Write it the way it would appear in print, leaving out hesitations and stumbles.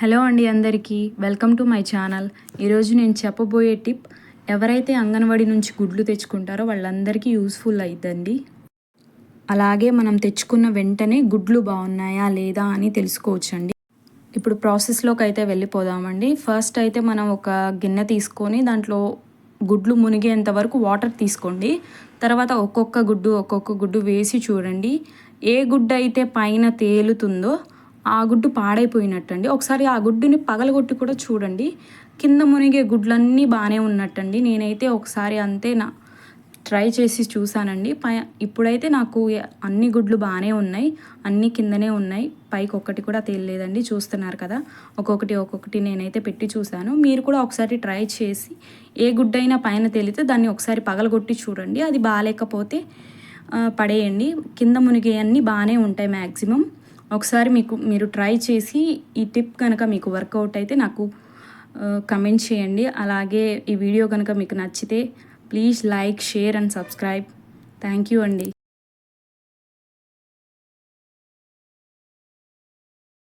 Hello అండి అందరికీ welcome to my channel. ఈరోజు నేను చెప్పబోయే టిప్ ఎవరైతే అంగన్వాడీ నుంచి గుడ్లు తెచ్చుకుంటారో వాళ్ళందరికీ యూస్ఫుల్ అవుతుంది. అలాగే మనం తెచ్చుకున్న వెంటనే గుడ్లు బాగున్నాయా లేదా అని తెలుసుకోవచ్చండి. ఇప్పుడు ప్రాసెస్లోకి అయితే వెళ్ళిపోదామండి. ఫస్ట్ అయితే మనం ఒక గిన్నె తీసుకొని దాంట్లో గుడ్లు మునిగేంత వరకు వాటర్ తీసుకోండి. తర్వాత ఒక్కొక్క గుడ్డు వేసి చూడండి. ఏ గుడ్డు అయితే పైన తేలుతుందో ఆ గుడ్డు పాడైపోయినట్టండి. ఒకసారి ఆ గుడ్డుని పగలగొట్టి కూడా చూడండి. కింద మునిగే గుడ్లన్నీ బాగానే ఉన్నట్టండి. నేనైతే ఒకసారి అంతే ట్రై చేసి చూసానండి. ఇప్పుడైతే నాకు అన్ని గుడ్లు బాగానే ఉన్నాయి, అన్నీ కిందనే ఉన్నాయి, పైకి ఒక్కటి కూడా తేలలేదండి. చూస్తున్నారు కదా, ఒక్కొక్కటి నేనైతే పెట్టి చూశాను. మీరు కూడా ఒకసారి ట్రై చేసి ఏ గుడ్డైనా పైన తేలితే దాన్ని ఒకసారి పగలగొట్టి చూడండి. అది బాగాలేకపోతే పడేయండి. కింద మునిగే అన్నీ బాగానే ఉంటాయి మ్యాక్సిమం. ఒకసారి మీరు ట్రై చేసి ఈ టిప్ కనుక మీకు వర్కౌట్ అయితే నాకు కమెంట్ చేయండి. అలాగే ఈ వీడియో కనుక మీకు నచ్చితే please like, share and subscribe. Thank you అండి.